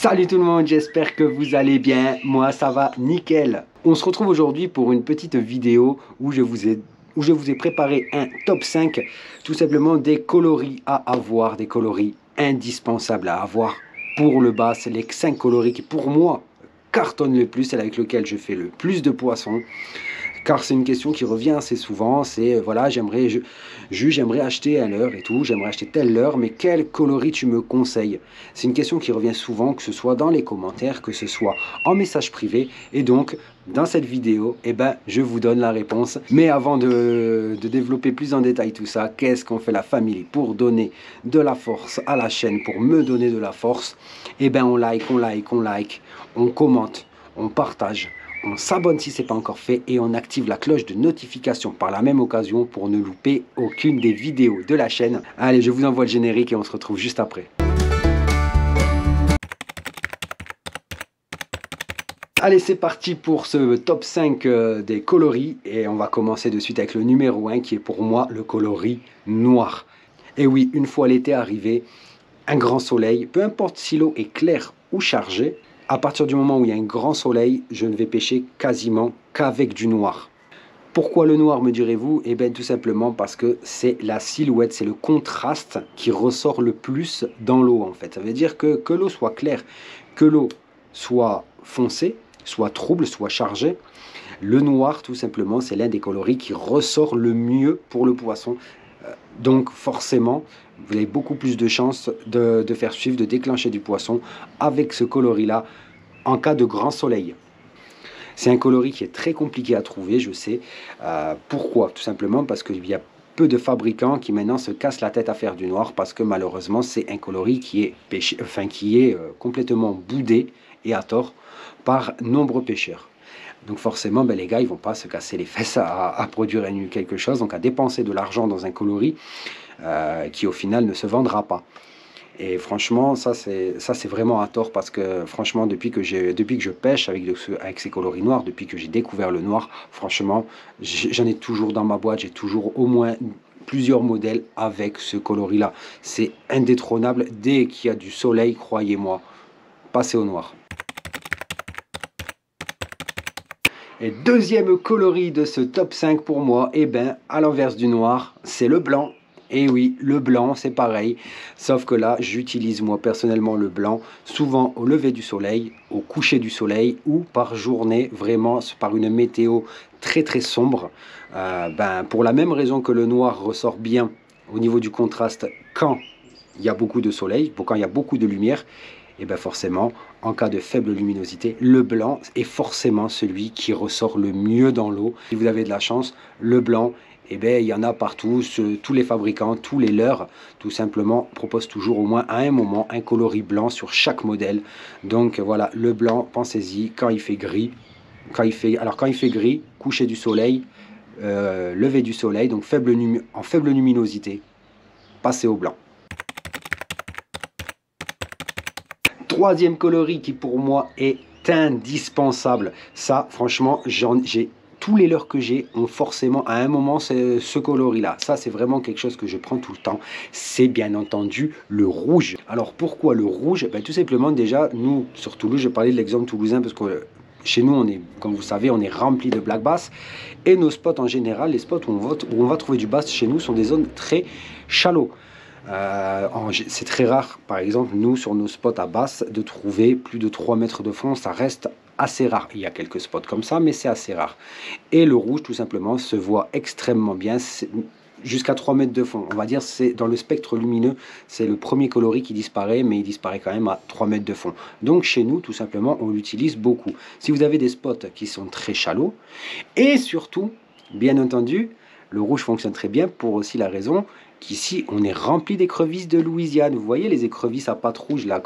Salut tout le monde, j'espère que vous allez bien. Moi, ça va nickel. On se retrouve aujourd'hui pour une petite vidéo où je vous ai préparé un top 5, tout simplement des coloris à avoir, des coloris indispensables à avoir pour le bass. Les 5 coloris qui, pour moi, cartonnent le plus, celle avec lequel je fais le plus de poissons. Car c'est une question qui revient assez souvent, c'est voilà, j'aimerais acheter un leurre et tout, j'aimerais acheter tel leurre, mais quel coloris tu me conseilles? C'est une question qui revient souvent, que ce soit dans les commentaires, que ce soit en message privé, et donc dans cette vidéo, je vous donne la réponse. Mais avant de développer plus en détail tout ça, qu'est-ce qu'on fait la famille pour donner de la force à la chaîne, pour me donner de la force? On like, on commente, on partage. On s'abonne si ce n'est pas encore fait et on active la cloche de notification par la même occasion pour ne louper aucune des vidéos de la chaîne. Allez, je vous envoie le générique et on se retrouve juste après. Allez, c'est parti pour ce top 5 des coloris et on va commencer de suite avec le numéro 1 qui est pour moi le coloris noir. Et oui, une fois l'été arrivé, un grand soleil, peu importe si l'eau est claire ou chargée, à partir du moment où il y a un grand soleil, je ne vais pêcher quasiment qu'avec du noir. Pourquoi le noir, me direz-vous? Eh bien tout simplement parce que c'est la silhouette, c'est le contraste qui ressort le plus dans l'eau en fait. Ça veut dire que l'eau soit claire, que l'eau soit foncée, soit trouble, soit chargée. Le noir tout simplement, c'est l'un des coloris qui ressort le mieux pour le poisson. Donc forcément, vous avez beaucoup plus de chances de faire suivre, de déclencher du poisson avec ce coloris-là en cas de grand soleil. C'est un coloris qui est très compliqué à trouver, je sais. Pourquoi? Tout simplement parce qu'il y a peu de fabricants qui maintenant se cassent la tête à faire du noir parce que malheureusement c'est un coloris qui est complètement boudé et à tort par nombreux pêcheurs. Donc forcément, les gars, ils vont pas se casser les fesses à produire quelque chose, donc à dépenser de l'argent dans un coloris qui au final ne se vendra pas. Et franchement, ça c'est vraiment à tort parce que franchement, depuis que je pêche avec ces coloris noirs, depuis que j'ai découvert le noir, franchement, j'en ai toujours dans ma boîte, j'ai toujours au moins plusieurs modèles avec ce coloris-là. C'est indétrônable, dès qu'il y a du soleil, croyez-moi, passez au noir. Et deuxième coloris de ce top 5 pour moi, à l'inverse du noir, c'est le blanc. Et oui, le blanc, c'est pareil, sauf que là, j'utilise moi personnellement le blanc, souvent au lever du soleil, au coucher du soleil ou par journée, vraiment par une météo très très sombre. Pour la même raison que le noir ressort bien au niveau du contraste quand il y a beaucoup de soleil, quand il y a beaucoup de lumière, et forcément, en cas de faible luminosité, le blanc est forcément celui qui ressort le mieux dans l'eau. Si vous avez de la chance, le blanc, il y en a partout, tous les fabricants, tous les leurres, tout simplement, proposent toujours au moins à un moment un coloris blanc sur chaque modèle. Donc voilà, le blanc, pensez-y, quand il fait gris, quand il fait gris, coucher du soleil, lever du soleil, donc en faible luminosité, passez au blanc. Troisième coloris qui pour moi est indispensable. Ça, franchement, tous les leurres que j'ai ont forcément à un moment ce coloris-là. Ça, c'est vraiment quelque chose que je prends tout le temps. C'est bien entendu le rouge. Alors pourquoi le rouge? Tout simplement, déjà, nous, sur Toulouse, je parlais de l'exemple toulousain parce que chez nous, comme vous savez, on est rempli de black bass. Et nos spots en général, les spots où on va trouver du bass chez nous, sont des zones très shallow. C'est très rare, par exemple, nous, sur nos spots à basse, de trouver plus de 3 mètres de fond. Ça reste assez rare. Il y a quelques spots comme ça, mais c'est assez rare. Et le rouge, tout simplement, se voit extrêmement bien jusqu'à 3 mètres de fond. On va dire, c'est dans le spectre lumineux, c'est le premier coloris qui disparaît, mais il disparaît quand même à 3 mètres de fond. Donc chez nous, tout simplement, on l'utilise beaucoup. Si vous avez des spots qui sont très shallow, et surtout, bien entendu, le rouge fonctionne très bien pour aussi la raison qu'ici, on est rempli d'écrevisses de Louisiane. Vous voyez les écrevisses à pattes rouges, là,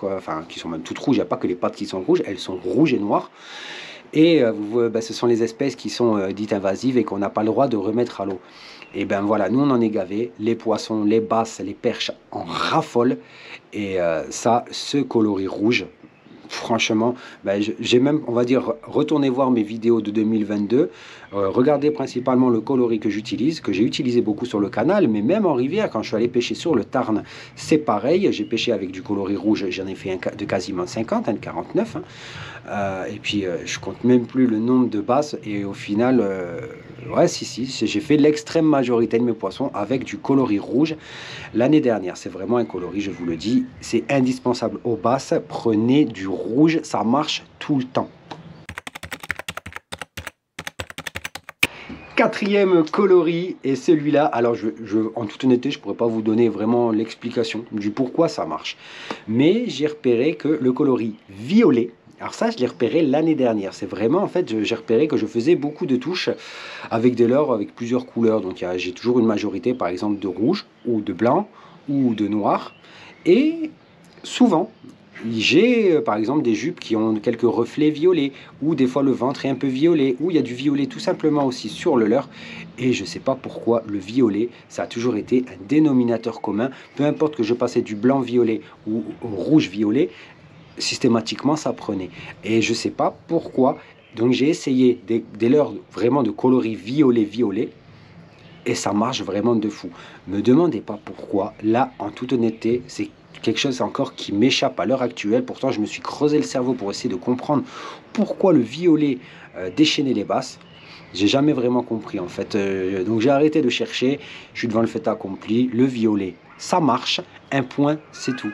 qui sont même toutes rouges. Il n'y a pas que les pattes qui sont rouges, elles sont rouges et noires. Et ce sont les espèces qui sont dites invasives et qu'on n'a pas le droit de remettre à l'eau. Et voilà, nous on en est gavés. Les poissons, les basses, les perches en raffolent. Et ce coloris rouge, franchement, ben, j'ai même, on va dire, retourné voir mes vidéos de 2022, regardez principalement le coloris que j'utilise, que j'ai utilisé beaucoup sur le canal, mais même en rivière, quand je suis allé pêcher sur le Tarn, c'est pareil, j'ai pêché avec du coloris rouge, j'en ai fait de quasiment 50, de 49, hein. Et puis je compte même plus le nombre de basses, et au final, ouais, si, j'ai fait l'extrême majorité de mes poissons avec du coloris rouge l'année dernière. C'est vraiment un coloris, je vous le dis, c'est indispensable aux basses, prenez du rouge, ça marche tout le temps. Quatrième coloris, et celui-là, alors en toute honnêteté, je ne pourrais pas vous donner vraiment l'explication du pourquoi ça marche. Mais j'ai repéré que le coloris violet, alors ça, je l'ai repéré l'année dernière. C'est vraiment, en fait, j'ai repéré que je faisais beaucoup de touches avec des leurres avec plusieurs couleurs. Donc j'ai toujours une majorité, par exemple, de rouge ou de blanc ou de noir. Et souvent, j'ai par exemple des jupes qui ont quelques reflets violets, ou des fois le ventre est un peu violet, ou il y a du violet tout simplement aussi sur le leurre. Et je ne sais pas pourquoi le violet, ça a toujours été un dénominateur commun. Peu importe que je passais du blanc violet ou au rouge violet, systématiquement ça prenait. Et je ne sais pas pourquoi. Donc j'ai essayé des leurres vraiment de coloris violet, et ça marche vraiment de fou. Me demandez pas pourquoi. Là, en toute honnêteté, c'est quelque chose encore qui m'échappe à l'heure actuelle. Pourtant, je me suis creusé le cerveau pour essayer de comprendre pourquoi le violet déchaînait les basses. J'ai jamais vraiment compris en fait. Donc j'ai arrêté de chercher. Je suis devant le fait accompli. Le violet, ça marche. Un point, c'est tout.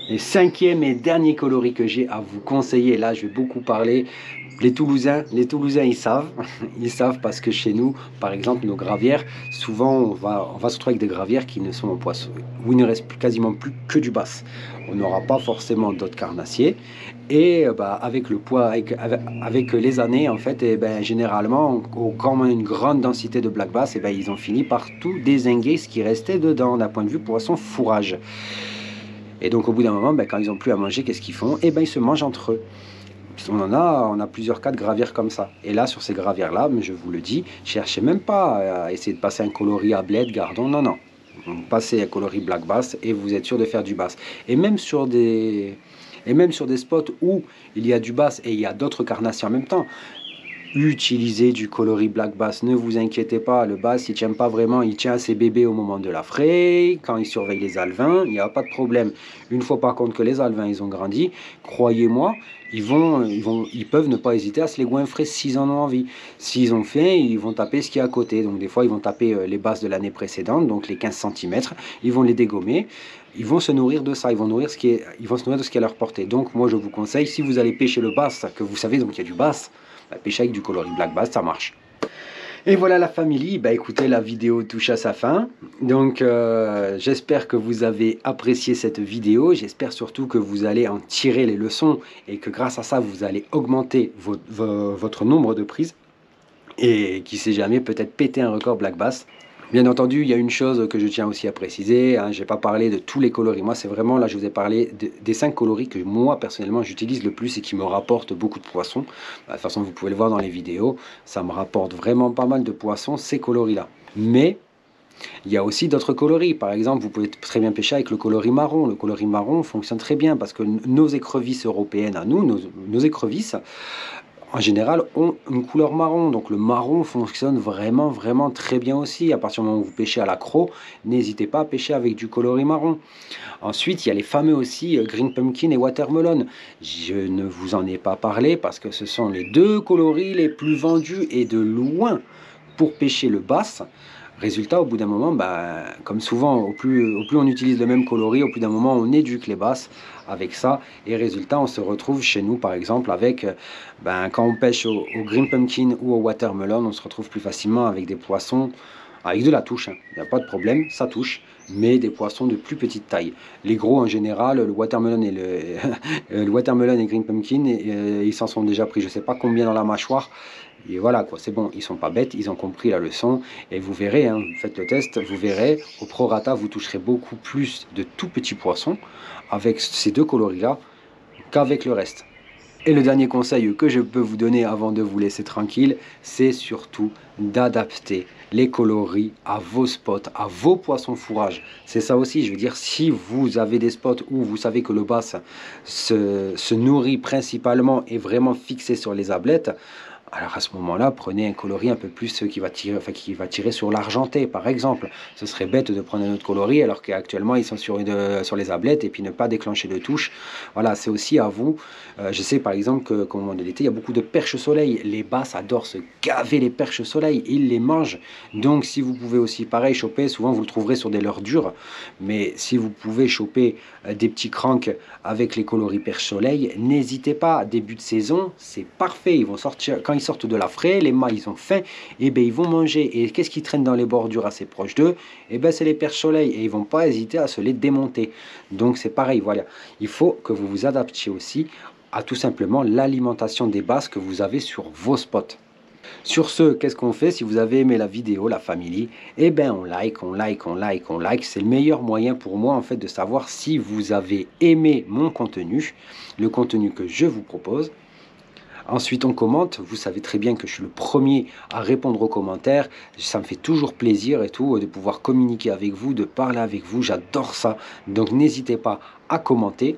Et cinquième et dernier coloris que j'ai à vous conseiller, là je vais beaucoup parler, les Toulousains ils savent, ils savent parce que chez nous, par exemple, nos gravières, souvent on va se retrouver avec des gravières qui ne sont en poisson, où il ne reste quasiment plus que du basse. On n'aura pas forcément d'autres carnassiers. Et avec le poids, avec les années, en fait, généralement, quand on a une grande densité de black bass, ils ont fini par tout dézinguer ce qui restait dedans, d'un point de vue poisson fourrage. Et donc au bout d'un moment, quand ils n'ont plus à manger, qu'est-ce qu'ils font? Ils se mangent entre eux. On a plusieurs cas de gravières comme ça. Et là, sur ces gravières-là, je vous le dis, cherchez même pas à essayer de passer un coloris à bled, gardon, non. Vous passez un coloris black bass et vous êtes sûr de faire du bass. Et même sur des spots où il y a du bass et il y a d'autres carnassiers en même temps, utilisez du coloris black bass, ne vous inquiétez pas, le bass il tient pas vraiment, il tient à ses bébés au moment de la fraie, quand il surveille les alevins, il n'y a pas de problème. Une fois par contre que les alevins ils ont grandi, croyez-moi, ils peuvent ne pas hésiter à se les goinfrer s'ils en ont envie. S'ils ont faim, ils vont taper ce qui est à côté, donc des fois ils vont taper les basses de l'année précédente, donc les 15 cm, ils vont les dégommer. Ils vont se nourrir de ça, ils vont se nourrir de ce qui est à leur portée. Donc moi je vous conseille, si vous allez pêcher le bass, que vous savez donc il y a du bass, pêcher avec du coloris black bass, ça marche. Et voilà la famille, écoutez, la vidéo touche à sa fin. Donc j'espère que vous avez apprécié cette vidéo. J'espère surtout que vous allez en tirer les leçons et que grâce à ça, vous allez augmenter votre nombre de prises. Et qui sait jamais, peut-être péter un record black bass. Bien entendu, il y a une chose que je tiens aussi à préciser, je n'ai pas parlé de tous les coloris. Moi, c'est vraiment, là, je vous ai parlé des 5 coloris que moi, personnellement, j'utilise le plus et qui me rapportent beaucoup de poissons. De toute façon, vous pouvez le voir dans les vidéos, ça me rapporte vraiment pas mal de poissons, ces coloris-là. Mais il y a aussi d'autres coloris. Par exemple, vous pouvez très bien pêcher avec le coloris marron. Le coloris marron fonctionne très bien parce que nos écrevisses européennes, à nous, nos écrevisses, en général, ont une couleur marron. Donc le marron fonctionne vraiment très bien aussi. À partir du moment où vous pêchez à l'accro, n'hésitez pas à pêcher avec du coloris marron. Ensuite, il y a les fameux aussi Green Pumpkin et Watermelon. Je ne vous en ai pas parlé parce que ce sont les deux coloris les plus vendus et de loin pour pêcher le bass. Résultat, au bout d'un moment, comme souvent, au plus on utilise le même coloris, au bout d'un moment, on éduque les basses avec ça. Et résultat, on se retrouve chez nous, par exemple, avec, quand on pêche au Green Pumpkin ou au Watermelon, on se retrouve plus facilement avec des poissons, avec de la touche. Il n'y a pas de problème, ça touche, mais des poissons de plus petite taille. Les gros, en général, le Watermelon et le Watermelon et Green Pumpkin, ils s'en sont déjà pris, je ne sais pas combien dans la mâchoire. Et voilà quoi, c'est bon, ils sont pas bêtes, ils ont compris la leçon. Et vous verrez, vous faites le test, vous verrez, au prorata, vous toucherez beaucoup plus de tout petits poissons avec ces deux coloris-là qu'avec le reste. Et le dernier conseil que je peux vous donner avant de vous laisser tranquille, c'est surtout d'adapter les coloris à vos spots, à vos poissons fourrage. C'est ça aussi, je veux dire, si vous avez des spots où vous savez que le bass se nourrit principalement et vraiment fixé sur les ablettes, alors à ce moment-là, prenez un coloris un peu plus qui va tirer sur l'argenté, par exemple. Ce serait bête de prendre un autre coloris alors qu'actuellement ils sont sur les ablettes et puis ne pas déclencher de touche. Voilà, c'est aussi à vous. Je sais par exemple qu'au moment de l'été, il y a beaucoup de perches soleil. Les basses adorent se gaver les perches soleil, ils les mangent. Donc si vous pouvez aussi pareil choper, souvent vous le trouverez sur des leurres dures, mais si vous pouvez choper des petits cranks avec les coloris perches soleil, n'hésitez pas. Début de saison, c'est parfait. Ils vont sortir quand ils sortent de la fraie, les mâts ils ont faim, et ben ils vont manger. Et qu'est-ce qui traîne dans les bordures assez proches d'eux? Et ben c'est les perches soleil, et ils vont pas hésiter à se les démonter. Donc c'est pareil, voilà. Il faut que vous vous adaptiez aussi à tout simplement l'alimentation des basses que vous avez sur vos spots. Sur ce, qu'est-ce qu'on fait? Si vous avez aimé la vidéo, la famille, eh ben on like, on like, on like, on like. C'est le meilleur moyen pour moi en fait de savoir si vous avez aimé mon contenu, le contenu que je vous propose. Ensuite, on commente. Vous savez très bien que je suis le premier à répondre aux commentaires. Ça me fait toujours plaisir et tout de pouvoir communiquer avec vous, de parler avec vous. J'adore ça. Donc, n'hésitez pas à commenter.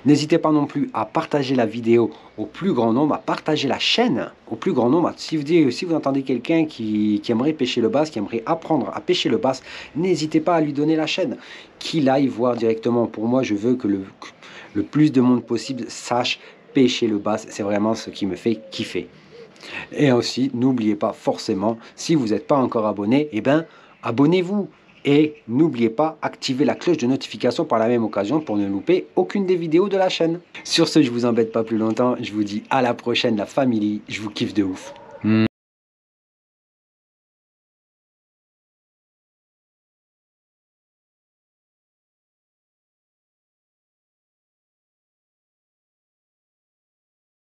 N'hésitez pas non plus à partager la vidéo au plus grand nombre, à partager la chaîne au plus grand nombre. Si vous entendez quelqu'un qui aimerait pêcher le bass, qui aimerait apprendre à pêcher le bass, n'hésitez pas à lui donner la chaîne, qu'il aille voir directement. Pour moi, je veux que le plus de monde possible sache pêcher le bass. C'est vraiment ce qui me fait kiffer. Et aussi, n'oubliez pas forcément, si vous n'êtes pas encore abonné, eh ben, abonnez-vous. Et n'oubliez pas, activez la cloche de notification par la même occasion pour ne louper aucune des vidéos de la chaîne. Sur ce, je vous embête pas plus longtemps. Je vous dis à la prochaine, la famille. Je vous kiffe de ouf.